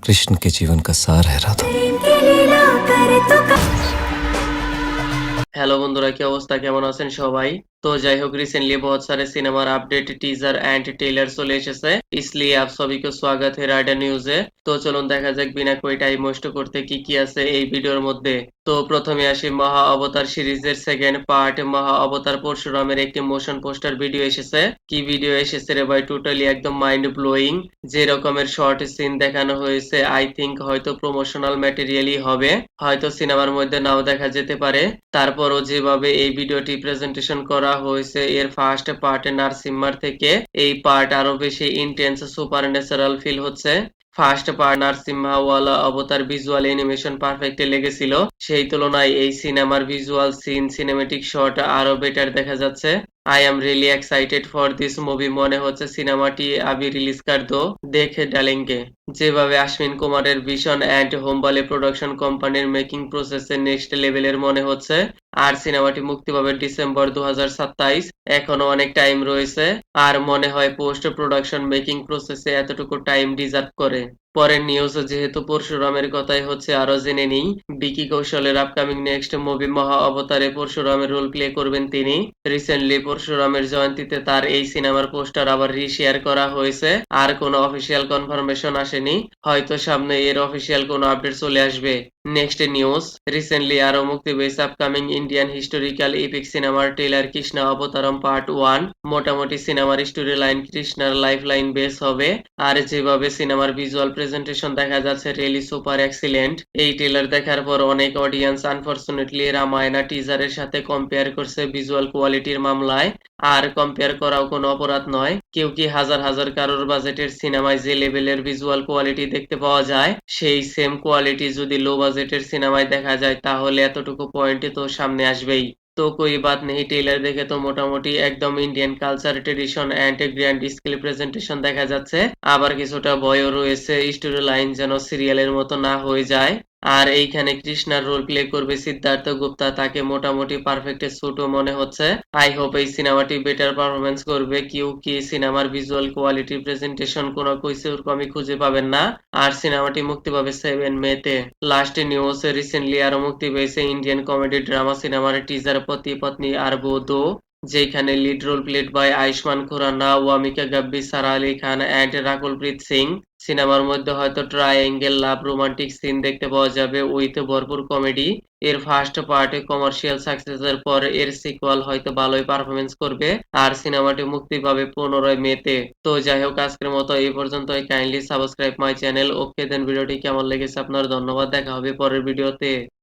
कृष्ण के जीवन का सार है राधा। हेलो बंधुरा की अवस्था केमन आছেন সবাই। तो যাই হোক रिसेंटली बहुत सारे सिनेमार अपडेट टीजर एंड ट्रेलर চলে এসেছে, इसलिए आप सभी को स्वागत है রাইডার নিউজে। তো চলুন দেখা যাক বিনা কোই টাইম ওয়েস্ট করতে কি কি আছে এই ভিডিওর মধ্যে। তো প্রথমে আসি মহা অবতার সিরিজের সেকেন্ড পার্ট মহা অবতার পরশুরামের একটি মোশন পোস্টার ভিডিও এসেছে। কি ভিডিও এসেছে রে ভাই, টোটালি একদম মাইন্ড ব্লোয়িং। যে রকমের শর্ট সিন দেখানো হয়েছে আই থিংক হয়তো প্রমোশনাল ম্যাটেরিয়ালই হবে, হয়তো সিনেমার মধ্যে নাও দেখা যেতে পারে। তারপরও যেভাবে এই ভিডিওটি প্রেজেন্টেশন করা হয়েছে এর ফার্স্ট পার্টে নারসিম্মার থেকে এই পার্ট আরো বেশি ইন্টেন্স সুপার ন্যাচারাল ফিল হচ্ছে। ফার্স্ট পার্ট নারসিম্হাওয়ালা অবতার ভিজুয়াল অ্যানিমেশন পারফেক্টলি লেগেছিল, সেই তুলনায় এই সিনেমার ভিজুয়াল সিন সিনেমেটিক শট আরো বেটার দেখা যাচ্ছে। I am really excited for this movie. মনে হচ্ছে সিনেমাটি আবি রিলিজ কার দো দেখে ডালেঙ্গে। যেভাবে আশ্বিন কুমারের ভিশন অ্যান্ড হোমবালে প্রোডাকশন কোম্পানির মেকিং প্রসেসে নেক্সট লেভেলের মনে হচ্ছে। আর সিনেমাটি মুক্তি পাবে ডিসেম্বর 2027। এখনো অনেক টাইম রয়েছে, আর মনে হয় পোস্ট প্রোডাকশন মেকিং প্রসেসে এতটুকু টাইম ডিজার্ভ করে। পরের নিউজ, যেহেতু পরশুরামের কথাই হচ্ছে আরো জেনে নিই। বিকি কৌশলের আপকামিং নেক্সট মুভি মহা অবতারে পরশুরামের রোল প্লে করবেন তিনি। রিসেন্টলি পরশুরামের জয়ন্তীতে তার এই সিনেমার পোস্টার আবার রিশেয়ার করা হয়েছে, আর কোনো অফিসিয়াল কনফার্মেশন আসেনি, হয়তো সামনে এর অফিসিয়াল কোনো আপডেট চলে আসবে। নেক্সট নিউজ, রিসেন্টলি আরো মুক্তি পেয়েছে আপকামিং ইন্ডিয়ান হিস্টোরিক্যাল ইপিক সিনেমার ট্রেলার কৃষ্ণা অবতারম পার্ট 1। মোটামুটি সিনেমার স্টোরি লাইন কৃষ্ণার লাইফ লাইন বেস হবে, আর যেভাবে সিনেমার ভিজুয়াল প্রেজেন্টেশন দেখা যাচ্ছে রিয়েলি সুপার এক্সিলেন্ট। এই ট্রেলার দেখার পর অনেক অডিয়েন্স আনফরচুনেটলি রামায়ণা টিজারের সাথে কম্পেয়ার করছে ভিজুয়াল কোয়ালিটির মামলায়। আর কম্পেয়ার করাও কোনো অপরাধ নয়, কেউ কি হাজার হাজার কারোর বাজেটের সিনেমায় যে লেভেলের ভিজুয়াল কোয়ালিটি দেখতে পাওয়া যায়, সেই সেম কোয়ালিটি যদি লো বাজেটের সিনেমায় দেখা যায় তাহলে এতটুকু পয়েন্টে তো সামনে আসবেই। তো कोई बात नहीं, ট্রেলার দেখে তো মোটামুটি একদম Indian culture tradition and grand scale presentation দেখা যাচ্ছে। আবার কিছুটা ভয়ও রয়েছে স্টোরি লাইন যেন সিরিয়ালের মতো না হয়ে যায়। আর এইখানে কৃষ্ণার রোল প্লে করবে সিদ্ধার্থ গুপ্তা, তাকে মোটামুটি পারফেক্ট সুটও মনে হচ্ছে। আই হোপ এই সিনেমাটি বেটার পারফরমেন্স করবে, কি সিনেমার ভিজুয়াল কোয়ালিটি প্রেজেন্টেশন কোনো কিছুর কমি খুঁজে পাবেন না। আর সিনেমাটি মুক্তি পাবে 7 মেতে। লাস্ট নিউজ, রিসেন্টলি আরো মুক্তি পেয়েছে ইন্ডিয়ান কমেডি ড্রামা সিনেমার টিজার পতি পত্নী আর বউ দো, যেখানে lead role played by Ayushmann Khurrana, Wamiqa Gabbi, Sara Ali Khan and Rakul Preet Singh. সিনেমার মধ্যে হয়তো ট্রায়াঙ্গেল লাভ রোমান্টিক সিন দেখতে পাওয়া যাবে উইথ ভরপুর কমেডি। এর ফার্স্ট পার্টে কমার্শিয়াল সাকসেসের পর এর সিকুয়াল হয়তো ভালোই পারফরমেন্স করবে, আর সিনেমাটি মুক্তি পাবে 15 মেতে। তো যাই হোক, আজকের মতো এই পর্যন্তই। Kindly subscribe my channel. Okay then, ভিডিওটি কেমন লেগেছে আপনার, ধন্যবাদ, দেখা হবে পরের ভিডিওতে।